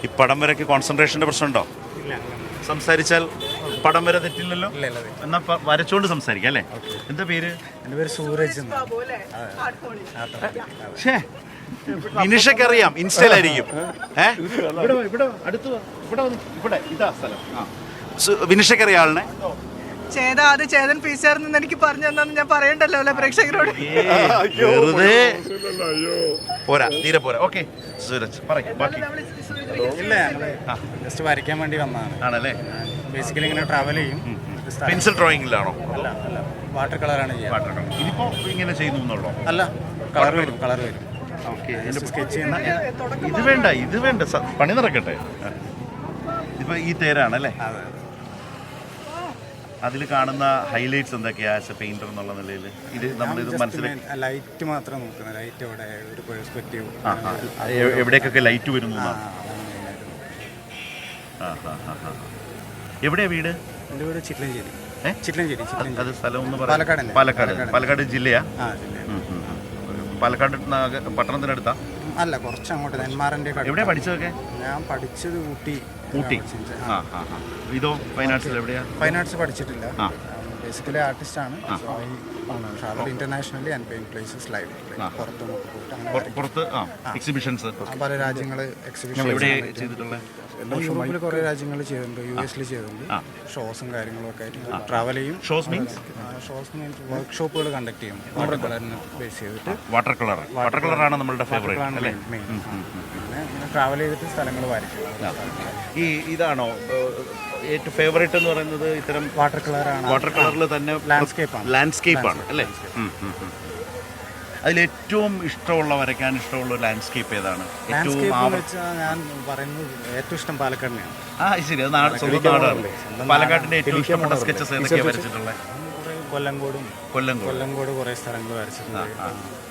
ഈ പടം വരയ്ക്ക് കോൺസെൻട്രേഷൻ്റെ പ്രശ്നമുണ്ടോ? സംസാരിച്ചാൽ പടം വരെ തെറ്റില്ലല്ലോ. എന്നാൽ വരച്ചോണ്ട് സംസാരിക്കാം അല്ലേ? എന്താ പേര്? എൻ്റെ പേര് സൂരജ്. വിനിഷക്കറിയാം, ഇൻസ്റ്റയിലായിരിക്കും. ഇവിടെ ഇതാ സ്ഥലം. വിനിഷക്കറിയ ആളിനെ ചേതൻ പീച്ചാർന്ന് എനിക്ക് പറഞ്ഞു തന്നു. ഞാൻ പറയണ്ടല്ലോ അല്ലെ പ്രേക്ഷകരോട്. വെറുതെ പോരാ, തീരെ പോരാ. ഓക്കെ സൂരജ് പറയും ബാക്കി. ഇല്ല, ഞങ്ങള് ജസ്റ്റ് വരയ്ക്കാൻ വേണ്ടി വന്നതാണ്. ആണല്ലേ? ബേസിക്കലി ഇങ്ങനെ ട്രാവൽ ചെയ്യും. പെൻസിൽ ഡ്രോയിങ്ങിലാണോ? അല്ല, വാട്ടർ കളറാണ് ചെയ്യുക. ഇതിപ്പോ ഇങ്ങനെ ചെയ്യുന്നുള്ളോ? അല്ല, കളർ വരും. സ്കെച്ച് ചെയ്യുന്ന ഇത് വേണ്ട പണി നടക്കട്ടെ. ഇപ്പൊ ഈ തേരാണല്ലേ? അതിൽ കാണുന്ന ഹൈലൈറ്റ്സ് എന്തൊക്കെയാ ആസ് എ പെയിന്റർ എന്നുള്ള നിലയിൽ? ഇത് നമ്മളിത് മനസ്സിലാക്കി ലൈറ്റ് മാത്രം നോക്കുന്നത്. ലൈറ്റ് അവിടെ ഒരു പെർസ്പെക്റ്റീവ് എവിടേക്കൊക്കെ ലൈറ്റ് വരുന്നു. എവിടെയാ വീട്? എൻ്റെ വീട് ചിറ്റലഞ്ചേരി. അത് സ്ഥലം ഒന്ന് പറയാം. പാലക്കാട് ജില്ലയാ? പാലക്കാട് പട്ടണത്തിനടുത്താ? അല്ല, കുറച്ച് അങ്ങോട്ട് നെന്മാറൻ്റെ. എവിടെയാ പഠിച്ചതൊക്കെ? ഞാൻ പഠിച്ചത് ഊട്ടി. ഇതോ ഫൈൻ ആർട്സിൽ എവിടെയാ? ഫൈൻ ആർട്സ് പഠിച്ചിട്ടില്ല. ബേസിക്കലി ആർട്ടിസ്റ്റാണ്. Travel internationally and paint places live. പുറത്ത് എക്സിബിഷൻസ് പല രാജ്യങ്ങൾ എക്സിബിഷൻ യൂറോപ്പിൽ കുറേ രാജ്യങ്ങൾ ചെയ്തിട്ടുണ്ട്. US ചെയ്തിട്ടുണ്ട്. ഷോസും കാര്യങ്ങളും ഒക്കെ ആയിട്ട് ട്രാവൽ ചെയ്യും. ഷോസ് മീൻസ് വർക്ക്ഷോപ്പുകൾ കണ്ടക്ട് ചെയ്യും. വാട്ടർ കളറിന് ബേസ് ചെയ്തിട്ട്. വാട്ടർ കളറാണ് നമ്മളുടെ ഫേവറേറ്റ്. പിന്നെ ട്രാവൽ ചെയ്തിട്ട് സ്ഥലങ്ങൾ വരയ്ക്കും. ഇതാണോ ഏറ്റവും ഫേവറേറ്റ് എന്ന് പറയുന്നത്? ഇത്തരം വാട്ടർ കളറാണ്. വാട്ടർ കളറിൽ തന്നെ ലാൻഡ്സ്കേപ്പാണ് അല്ലേ? അതിലേറ്റവും ഇഷ്ടമുള്ള വരയ്ക്കാൻ ഇഷ്ടമുള്ള ലാൻഡ്സ്കേപ്പ് ഏതാണ്? ഞാൻ പറയുന്നത് ഏറ്റവും ഇഷ്ടം പാലക്കാടിനെയാണ്. ശരി, അത് നാടാണ്. പാലക്കാടിന്റെ ഏറ്റവും ഇഷ്ടപ്പെട്ട സ്കെച്ചസ് ഏതൊക്കെയാണ് വരച്ചിട്ടുള്ളത്? കൊല്ലങ്കോട് കുറേ സ്ഥലങ്ങൾ വരച്ചിട്ടുണ്ട്.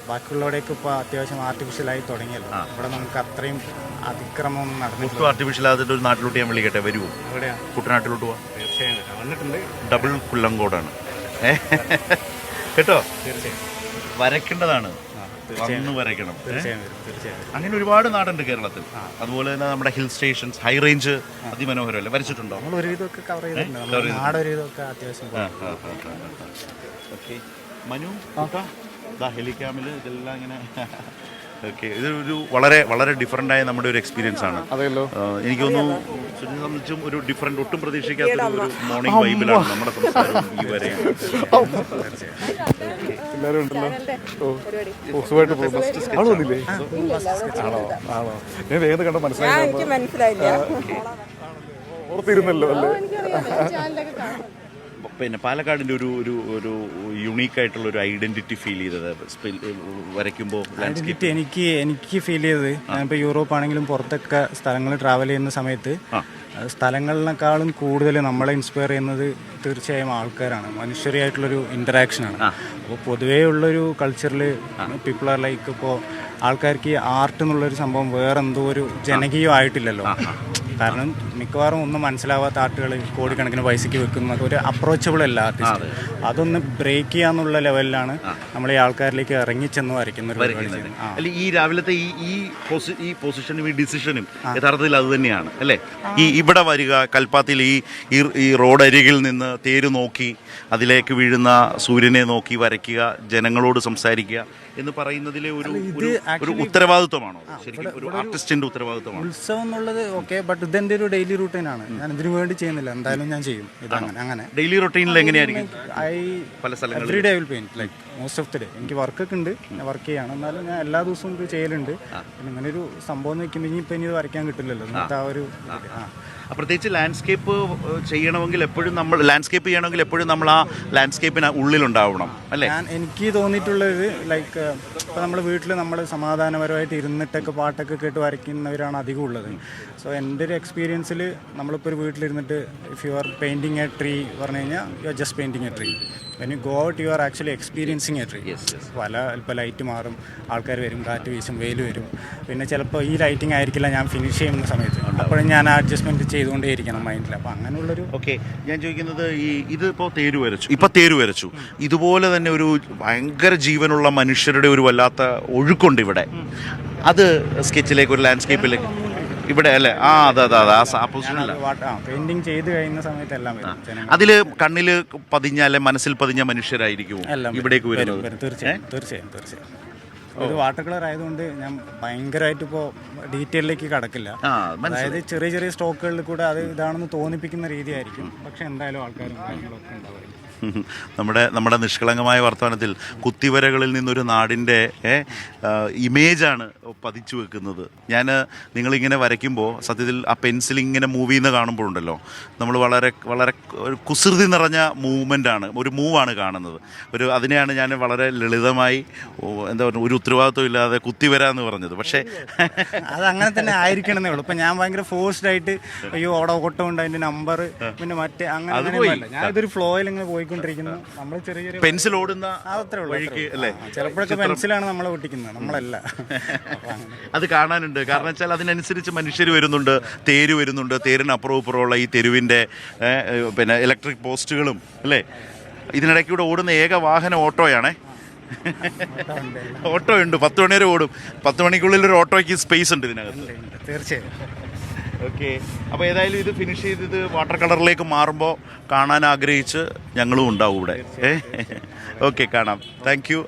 ബാക്കിയുള്ളവിടെയൊക്കെ ഇപ്പോൾ അത്യാവശ്യം ആർട്ടിഫിഷ്യലായി തുടങ്ങിയല്ലോ. ഇവിടെ നമുക്ക് അത്രയും അതിക്രമം നടന്നു. ആർട്ടിഫിഷ്യൽ ആയിട്ട് ഒരു നാട്ടിലോട്ട് ഞാൻ വിളിക്കട്ടെ, വരുമോ? എവിടെയാണ്? കുട്ടനാട്ടിലോട്ട് പോവാം. തീർച്ചയായും വന്നിട്ടുണ്ട്. ഡബിൾ കൊല്ലങ്കോടാണ് കേട്ടോ. തീർച്ചയായും വരയ്ക്കേണ്ടതാണ്. വരയ്ക്കണം. അങ്ങനെ ഒരുപാട് നാടുണ്ട് കേരളത്തിൽ. അതുപോലെ തന്നെ നമ്മുടെ ഹിൽ സ്റ്റേഷൻസ്, ഹൈ റേഞ്ച് അതിമനോഹരമല്ലേ? വരച്ചിട്ടുണ്ടോ? ഒരുവിധമൊക്കെ കവർ ചെയ്തിട്ടുണ്ട്. നാടൊരുവിധമൊക്കെ അത്യാവശ്യം. ഓക്കെ മനു, ഹെലിക്യാമിൽ ഇതെല്ലാം ഇങ്ങനെ. ഓക്കെ, ഇതൊരു വളരെ വളരെ ഡിഫറൻ്റായ നമ്മുടെ ഒരു എക്സ്പീരിയൻസ് ആണ്. എനിക്ക് തോന്നുന്നു സുനിൽ സംബന്ധിച്ചും ഒരു ഡിഫറെൻ്റ്, ഒട്ടും പ്രതീക്ഷിക്കാത്ത ഒരു മോർണിംഗ് വൈബിലാണ് നമ്മുടെ സംസാരവും ഈ വരെയും. എല്ലാവരും ഉണ്ടല്ലോ. സുഖമായിട്ട് പോകുന്നു. ആണോ? ഞാൻ വേഗം കണ്ട മനസ്സിലായില്ല. ഓർത്തിരുന്നല്ലോ അല്ലേ? പിന്നെ പാലക്കാടിൻ്റെ ഒരു യുണീക്കായിട്ടുള്ള ഒരു ഐഡന്റിറ്റി ഫീൽ ചെയ്തത് വരയ്ക്കുമ്പോൾ? ഐഡന്റിറ്റി എനിക്ക് ഫീൽ ചെയ്തത്, ഞാനിപ്പോൾ യൂറോപ്പ് ആണെങ്കിലും പുറത്തൊക്കെ സ്ഥലങ്ങൾ ട്രാവൽ ചെയ്യുന്ന സമയത്ത് സ്ഥലങ്ങളിനേക്കാളും കൂടുതൽ നമ്മളെ ഇൻസ്പയർ ചെയ്യുന്നത് തീർച്ചയായും ആൾക്കാരാണ്. മനുഷ്യരായിട്ടുള്ളൊരു ഇൻറ്ററാക്ഷനാണ്. അപ്പോൾ പൊതുവേ ഉള്ളൊരു കൾച്ചറിൽ പീപ്പിൾ ആർ ലൈക്ക്, ഇപ്പോൾ ആൾക്കാർക്ക് ആർട്ട് എന്നുള്ളൊരു സംഭവം വേറെ എന്തോ ഒരു ജനകീയമായിട്ടില്ലല്ലോ. കാരണം മിക്കവാറും ഒന്നും മനസ്സിലാവാത്ത ആർട്ടുകൾ കോടിക്കണക്കിന് പൈസയ്ക്ക് വെക്കുന്നത് ഒരു അപ്രോച്ചബിൾ അല്ല ആർട്ടിസ്റ്റ്. അതൊന്ന് ബ്രേക്ക് ചെയ്യാന്നുള്ള ലെവലിലാണ് നമ്മൾ ഈ ആൾക്കാരിലേക്ക് ഇറങ്ങിച്ചെന്ന് വരയ്ക്കുന്ന ഒരു. ഈ രാവിലത്തെ ഈ പൊസിഷനും ഈ ഡിസിഷനും യഥാർത്ഥത്തിൽ അത് തന്നെയാണ് അല്ലേ? ഈ ഇവിടെ വരിക, കൽപ്പാത്തിയിൽ ഈ റോഡരികിൽ നിന്ന് തേര് നോക്കി അതിലേക്ക് വീഴുന്ന സൂര്യനെ നോക്കി വരയ്ക്കുക, ജനങ്ങളോട് സംസാരിക്കുക എന്ന് പറയുന്നതിലെ ഒരു ഉത്തരവാദിത്വമാണോ? ശരിക്കും ഒരു ആർട്ടിസ്റ്റിന്റെ ഉത്തരവാദിത്വമാണ് ഉത്സവം എന്നുള്ളത്. ഓക്കെ, ബട്ട് ഇതെന്റെ ഒരു ഡെയിലി റൂട്ടീനാണ്. ഞാൻ ഇതിനു വേണ്ടി ചെയ്യുന്നില്ല, എന്തായാലും ഞാൻ ചെയ്യും. അങ്ങനെ ഡെയിലി റൂട്ടീനിൽ എങ്ങനെയായിരിക്കും? പല സ്ഥലങ്ങളിൽ every day I will paint, like most of the day. എനിക്ക് വർക്കൊക്കെ ഉണ്ട്, ഞാൻ വർക്ക് ചെയ്യാണ്. എന്നാലും ഞാൻ എല്ലാ ദിവസവും ഇത് ചെയ്യലുണ്ട്. പിന്നെ ഇങ്ങനെ ഒരു സംഭവം നിൽക്കുമ്പോൾ ഇനിയിപ്പോൾ ഇനി ഇത് വരയ്ക്കാൻ കിട്ടില്ലല്ലോ. എന്നിട്ട് ആ ഒരു പ്രത്യേകിച്ച് ലാൻഡ്സ്കേപ്പ് ചെയ്യണമെങ്കിൽ എപ്പോഴും നമ്മൾ ആ ലാൻഡ്സ്കേപ്പിന് ഉള്ളിലുണ്ടാവണം അല്ലേ? എനിക്ക് തോന്നിയിട്ടുള്ളത് ലൈക്ക് ഇപ്പോൾ നമ്മൾ വീട്ടിൽ നമ്മൾ സമാധാനപരമായിട്ട് ഇരുന്നിട്ടൊക്കെ പാട്ടൊക്കെ കേട്ട് വരയ്ക്കുന്നവരാണ് അധികം ഉള്ളത്. സോ എൻ്റെ ഒരു എക്സ്പീരിയൻസിൽ നമ്മളിപ്പോൾ ഒരു വീട്ടിലിരുന്നിട്ട് if you are painting a tree പറഞ്ഞു കഴിഞ്ഞാൽ you are just painting a tree. When you go out you are actually experiencing a tree. ഇപ്പോൾ ലൈറ്റ് മാറും, ആൾക്കാർ വരും, കാറ്റ് വീശും, വെയിൽ വരും. പിന്നെ ചിലപ്പോൾ ഈ ലൈറ്റിംഗ് ആയിരിക്കില്ല ഞാൻ ഫിനിഷ് ചെയ്യുന്ന സമയത്ത്. അപ്പോഴും ഞാൻ അഡ്ജസ്റ്റ്മെൻറ്റ് ചെയ്തുകൊണ്ടേയിരിക്കണം മൈൻഡിൽ. അപ്പോൾ അങ്ങനെയുള്ളൊരു. ഓക്കെ, ഞാൻ ചോദിക്കുന്നത് ഇതിപ്പോൾ തേര് വരച്ചു ഇതുപോലെ തന്നെ ഒരു ഭയങ്കര ജീവനുള്ള മനുഷ്യരുടെ ഒരു വല്ലാത്ത ഒഴുക്കുണ്ട് ഇവിടെ. അത് സ്കെച്ചിലേക്ക്, ഒരു ലാൻഡ്സ്കേപ്പിലേക്ക് ഇവിടെ അല്ലേ? ആ അതെ ആ പൊസിഷനല്ല. പെയിന്റിങ് ചെയ്ത് കഴിയുന്ന സമയത്ത് എല്ലാം വരും ജനങ്ങൾ. അതില് കണ്ണില് പതിഞ്ഞ അല്ലെ മനസ്സിൽ പതിഞ്ഞ മനുഷ്യരായിരിക്കുമോ എല്ലാം ഇവിടേക്ക് വരുന്നത്? തീർച്ചയായും ഒരു വാട്ടർ കളർ ആയതുകൊണ്ട് ഞാൻ ഭയങ്കരമായിട്ട് ഇപ്പോൾ ഡീറ്റെയിലേക്ക് കടക്കില്ല. അതായത് ചെറിയ ചെറിയ സ്ട്രോക്കുകളിൽ കൂടെ അത് ഇതാണെന്ന് തോന്നിപ്പിക്കുന്ന രീതിയായിരിക്കും. പക്ഷെ എന്തായാലും ആൾക്കാരും കാര്യങ്ങളൊക്കെ ഉണ്ടാവും. നമ്മുടെ നിഷ്കളങ്കമായ വർത്തമാനത്തിൽ കുത്തിവരകളിൽ നിന്നൊരു നാടിൻ്റെ ഇമേജാണ് പതിച്ചു വെക്കുന്നത്. നിങ്ങളിങ്ങനെ വരയ്ക്കുമ്പോൾ സത്യത്തിൽ ആ പെൻസിൽ ഇങ്ങനെ മൂവ് ചെയ്യുന്ന കാണുമ്പോഴുണ്ടല്ലോ, നമ്മൾ വളരെ വളരെ ഒരു കുസൃതി നിറഞ്ഞ മൂവ്മെൻ്റാണ്, ഒരു മൂവാണ് കാണുന്നത്. അതിനെയാണ് ഞാൻ വളരെ ലളിതമായി എന്താ പറയുക, ഒരു ഉത്തരവാദിത്വം ഇല്ലാതെ കുത്തിവര എന്ന് പറഞ്ഞത്. പക്ഷേ അത് അങ്ങനെ തന്നെ ആയിരിക്കണമെന്നേ ഉള്ളൂ. ഇപ്പം ഞാൻ ഭയങ്കര ഫോഴ്സ്ഡ് ആയിട്ട് അയ്യോ അവിടെ ഓട്ടമുണ്ട് അതിൻ്റെ നമ്പർ പിന്നെ മറ്റേ അങ്ങനെ ഞാൻ ഇതൊരു ഫ്ലോയിൽ ഇങ്ങനെ പോയിക്കൊണ്ടിരിക്കുന്നു. നമ്മൾ ചെറിയ ചെറിയ പെൻസിൽ ഓടുന്ന അത്രേ ഉള്ളൂ അല്ലേ? ചിലപ്പോഴൊക്കെ പെൻസിലാണ് നമ്മളെ ഒട്ടിക്കുന്നത്, നമ്മളല്ല. അത് കാണാനുണ്ട്. കാരണം വെച്ചാൽ അതിനനുസരിച്ച് മനുഷ്യർ വരുന്നുണ്ട്, തേര് വരുന്നുണ്ട്. തേരിന് അപ്പുറവും ഇപ്പുറമുള്ള ഈ തെരുവിൻ്റെ പിന്നെ ഇലക്ട്രിക് പോസ്റ്റുകളും അല്ലേ. ഇതിനിടയ്ക്കൂടെ ഓടുന്ന ഏക വാഹനം ഓട്ടോയാണേ. ഓട്ടോ ഉണ്ട്, 10 മണി വരെ ഓടും. 10 മണിക്കുള്ളിൽ ഒരു ഓട്ടോയ്ക്ക് സ്പേസ് ഉണ്ട് ഇതിനകത്ത്. തീർച്ചയായും. ഓക്കെ, അപ്പോൾ ഏതായാലും ഇത് ഫിനിഷ് ചെയ്ത് ഇത് വാട്ടർ കളറിലേക്ക് മാറുമ്പോൾ കാണാൻ ആഗ്രഹിച്ച് ഞങ്ങളും ഉണ്ടാവും ഇവിടെ. ഓക്കെ, കാണാം. Thank you.